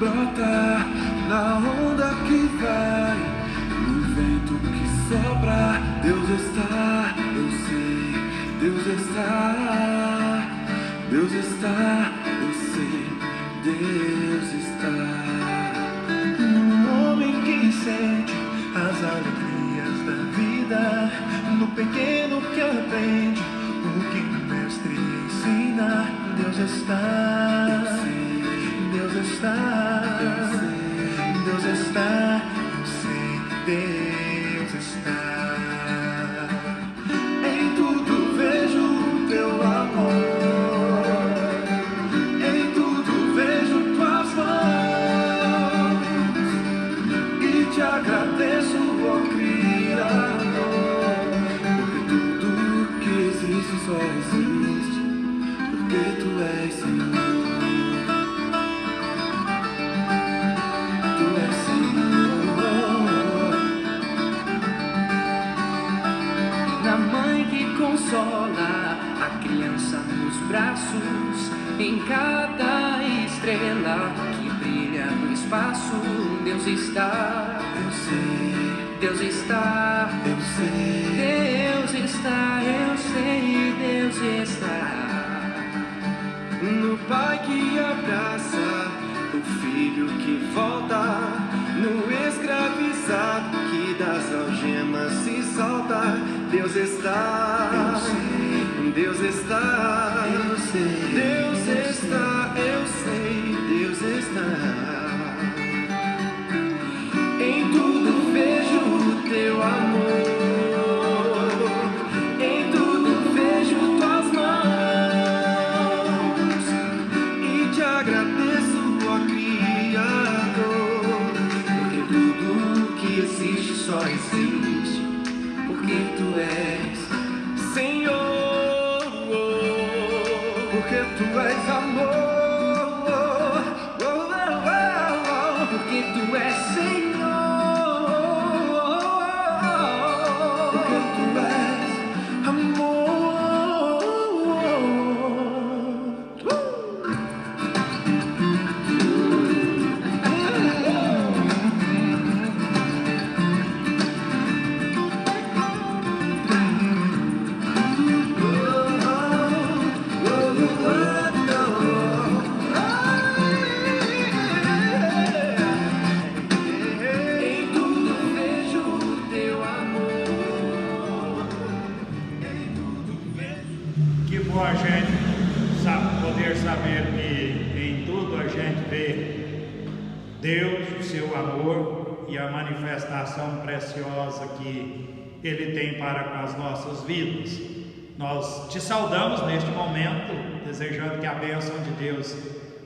brota, na onda que vai, no vento que sopra. Deus está, eu sei. Deus está, Deus está, eu sei. Deus está. No homem que sente as alegrias da vida, no pequeno que aprende o que o mestre ensina. Deus está, Deus está, Deus está, eu sei, Deus está. Em tudo vejo o teu amor, em tudo vejo tuas mãos, e te agradeço, ó Criador, porque tudo que existe só existe porque tu és Senhor. Tu és Senhor. Na mãe que consola a criança nos braços, em cada estrela que brilha no espaço, Deus está, Eu sei, Deus está, eu sei. Deus está, eu sei, Deus está. No pai que abraça o filho que volta, no escravizado que das algemas se solta. Deus está, Eu sei, Deus está, eu sei, Deus está, eu sei, Deus está. Em tudo vejo o teu amor, em tudo vejo tuas mãos, e te agradeço, ó Criador, porque tudo que existe só existe porque tu és Senhor, porque tu és amor, Porque tu és Senhor, porque tu és amor. Em tudo vejo o teu amor, em tudo vejo. Que bom a gente poder saber que em tudo a gente vê Deus, o seu amor e a manifestação preciosa que Ele tem para com as nossas vidas. Nós te saudamos neste momento, desejando que a bênção de Deus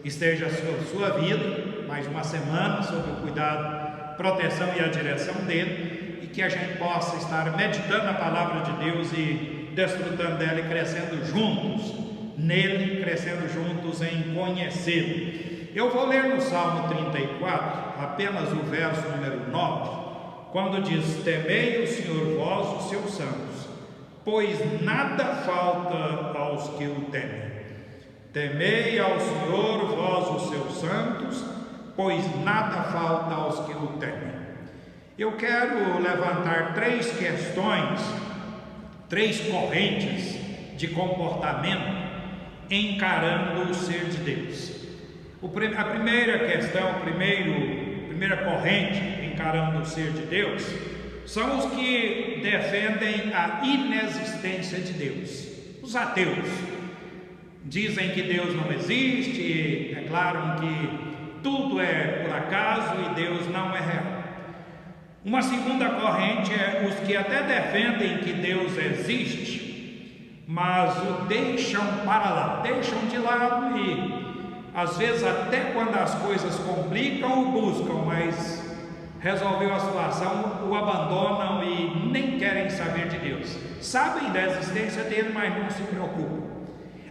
esteja sobre sua vida, mais uma semana, sob o cuidado, proteção e a direção dele, e que a gente possa estar meditando a palavra de Deus e desfrutando dela e crescendo juntos nele, crescendo juntos em conhecê-lo. Eu vou ler no Salmo 34, apenas o verso número 9, quando diz: temei o Senhor vós, os seus santos, pois nada falta aos que o temem. Temei ao Senhor vós, os seus santos, pois nada falta aos que o temem. Eu quero levantar três questões, três correntes de comportamento encarando o ser de Deus. A primeira questão, a primeira corrente encarando o ser de Deus são os que defendem a inexistência de Deus, os ateus. Dizem que Deus não existe, declaram que tudo é por acaso e Deus não é real. Uma segunda corrente é os que até defendem que Deus existe, mas o deixam para lá, deixam de lado e às vezes até quando as coisas complicam o buscam, mas resolveu a situação, o abandonam e nem querem saber de Deus. Sabem da existência dele, mas não se preocupam.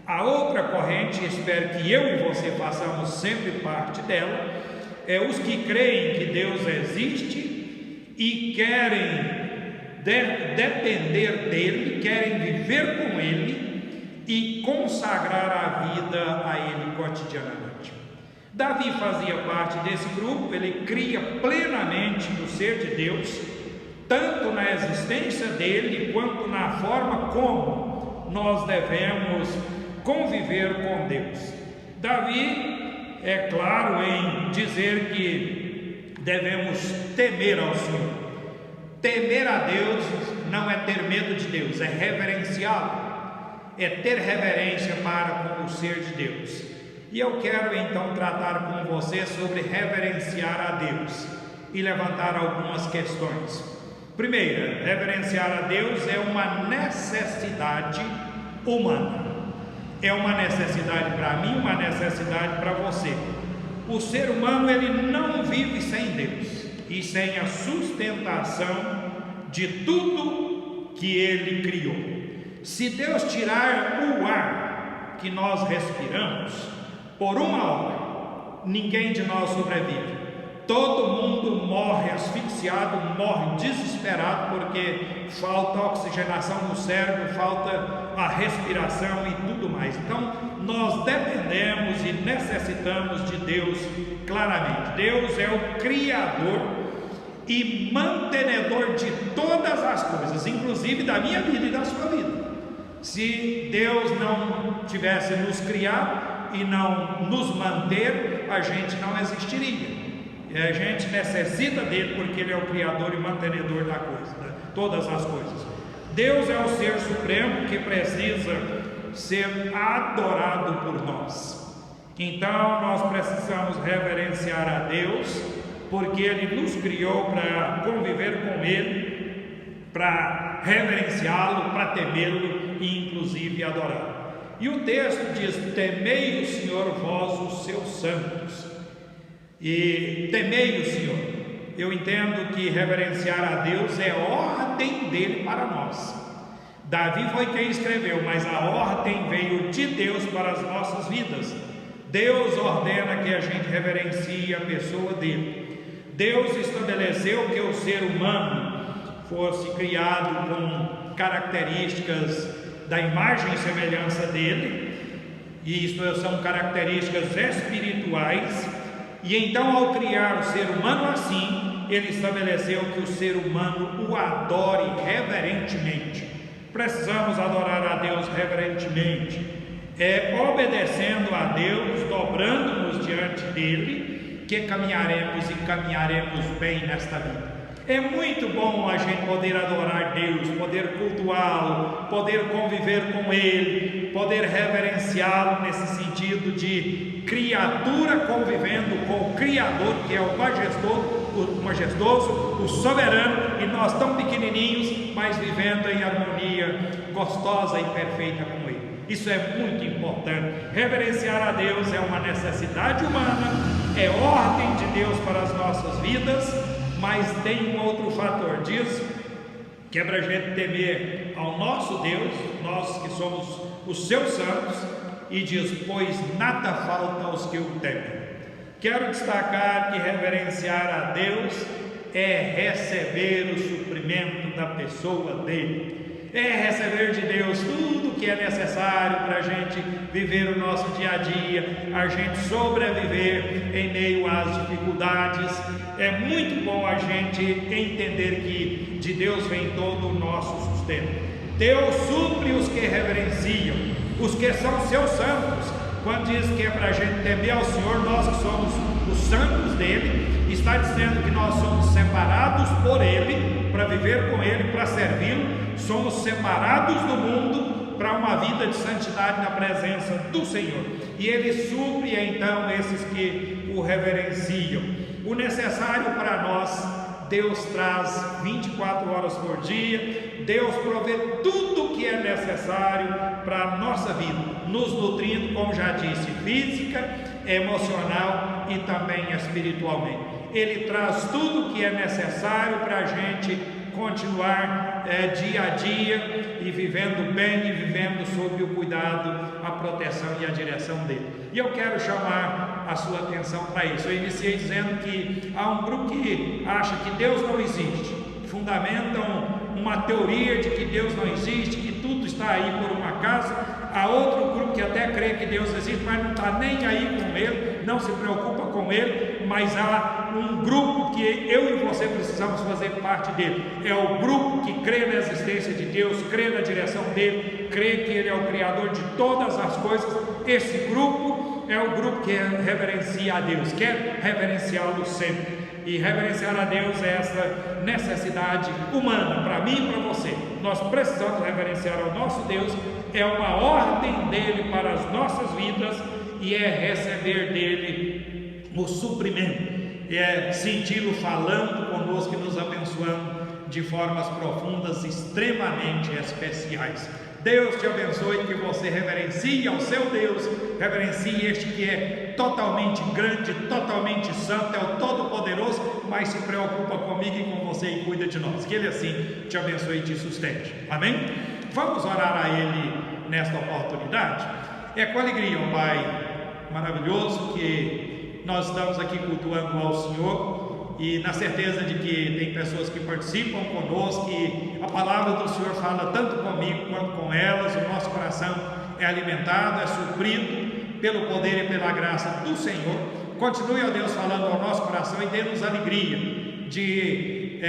A outra corrente, espero que eu e você façamos sempre parte dela, é os que creem que Deus existe e querem depender dele, querem viver com ele e consagrar a vida a ele cotidianamente. Davi fazia parte desse grupo, ele cria plenamente no ser de Deus, tanto na existência dele, quanto na forma como nós devemos conviver com Deus. Davi é claro em dizer que devemos temer ao Senhor. Temer a Deus não é ter medo de Deus, é reverenciá-lo, é ter reverência para com o ser de Deus. E eu quero então tratar com você sobre reverenciar a Deus e levantar algumas questões. Primeira, reverenciar a Deus é uma necessidade humana. É uma necessidade para mim, uma necessidade para você. O ser humano, ele não vive sem Deus e sem a sustentação de tudo que ele criou. Se Deus tirar o ar que nós respiramos, por uma hora, ninguém de nós sobrevive. Todo mundo morre asfixiado, morre desesperado, porque falta oxigenação no cérebro, falta a respiração e tudo mais. Então, nós dependemos e necessitamos de Deus claramente. Deus é o Criador e mantenedor de todas as coisas, inclusive da minha vida e da sua vida. Se Deus não tivesse nos criado e não nos manter, a gente não existiria. A gente necessita dele porque ele é o Criador e mantenedor da coisa, né? Todas as coisas. Deus é o Ser Supremo que precisa ser adorado por nós. Então nós precisamos reverenciar a Deus, porque Ele nos criou para conviver com Ele, para reverenciá-lo, para temê-lo e inclusive adorá-lo. E o texto diz: temei o Senhor vós os seus santos. E temei o Senhor. Eu entendo que reverenciar a Deus é ordem dele para nós. Davi foi quem escreveu, mas a ordem veio de Deus para as nossas vidas. Deus ordena que a gente reverencie a pessoa dele. Deus estabeleceu que o ser humano fosse criado com características da imagem e semelhança dele, e isto são características espirituais. E então, ao criar o ser humano assim, ele estabeleceu que o ser humano o adore reverentemente. Precisamos adorar a Deus reverentemente, obedecendo a Deus, dobrando-nos diante dele, que caminharemos e caminharemos bem nesta vida. É muito bom a gente poder adorar Deus, poder cultuá-lo, poder conviver com Ele, poder reverenciá-lo nesse sentido de criatura convivendo com o Criador, que é o majestoso, o soberano, e nós tão pequenininhos, mas vivendo em harmonia gostosa e perfeita com Ele. Isso é muito importante. Reverenciar a Deus é uma necessidade humana, é ordem de Deus para as nossas vidas. Mas tem um outro fator disso, que é para a gente temer ao nosso Deus, nós que somos os seus santos, e diz: pois nada falta aos que o temem. Quero destacar que reverenciar a Deus é receber o suprimento da pessoa dele, é receber de Deus tudo que é necessário para a gente viver o nosso dia a dia, a gente sobreviver em meio às dificuldades. É muito bom a gente entender que de Deus vem todo o nosso sustento. Deus supre os que reverenciam, os que são seus santos. Quando diz que é para a gente temer ao Senhor, nós que somos os santos dele, está dizendo que nós somos separados por Ele, para viver com Ele, para servi-lo. Somos separados do mundo para uma vida de santidade na presença do Senhor. E Ele supre então esses que o reverenciam. O necessário para nós, Deus traz 24 horas por dia. Deus provê tudo o que é necessário para a nossa vida, nos nutrindo, como já disse, física, emocional e também espiritualmente. Ele traz tudo o que é necessário para a gente continuar dia a dia e vivendo bem e vivendo sob o cuidado, a proteção e a direção dele. E eu quero chamar a sua atenção para isso. Eu iniciei dizendo que há um grupo que acha que Deus não existe, fundamentam uma teoria de que Deus não existe, que tudo está aí por um acaso. Há outro grupo que até crê que Deus existe, mas não está nem aí com ele, não se preocupa com ele, mas há um grupo que eu e você precisamos fazer parte dele. É o grupo que crê na existência de Deus, crê na direção dele, crê que ele é o Criador de todas as coisas. Esse grupo é o grupo que reverencia a Deus, quer reverenciá-lo sempre. E reverenciar a Deus é essa necessidade humana, para mim e para você. Nós precisamos reverenciar ao nosso Deus, é uma ordem dele para as nossas vidas e é receber dele o suprimento, é senti-lo falando conosco e nos abençoando de formas profundas, extremamente especiais. Deus te abençoe, que você reverencie ao seu Deus, reverencie este que é totalmente grande, totalmente santo, é o Todo-Poderoso, mas se preocupa comigo e com você e cuida de nós. Que Ele assim te abençoe e te sustente. Amém? Vamos orar a Ele nesta oportunidade? É com alegria, ó Pai maravilhoso, que nós estamos aqui cultuando ao Senhor, e na certeza de que tem pessoas que participam conosco, que a palavra do Senhor fala tanto comigo quanto com elas. O nosso coração é alimentado, é suprido pelo poder e pela graça do Senhor. Continue, ó Deus, falando ao nosso coração e dê-nos alegria de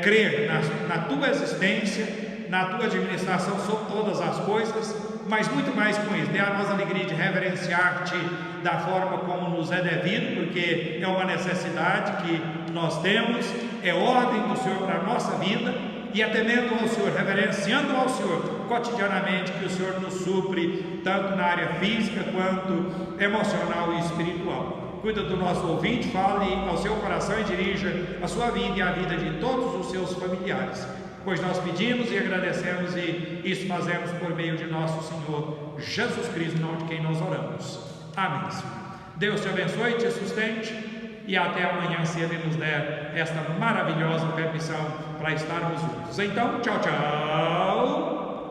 crer na tua existência, na tua administração sobre todas as coisas, mas muito mais com isso, dê a nós a alegria de reverenciar-te da forma como nos é devido, porque é uma necessidade que nós temos, é ordem do Senhor para a nossa vida, e é temendo ao Senhor, reverenciando ao Senhor cotidianamente, que o Senhor nos supre, tanto na área física quanto emocional e espiritual. Cuida do nosso ouvinte, fale ao seu coração e dirija a sua vida e a vida de todos os seus familiares, pois nós pedimos e agradecemos, e isso fazemos por meio de nosso Senhor Jesus Cristo, em nome de quem nós oramos. Amém. Deus te abençoe, te sustente, e até amanhã, se Ele nos der esta maravilhosa permissão para estarmos juntos. Então, tchau, tchau.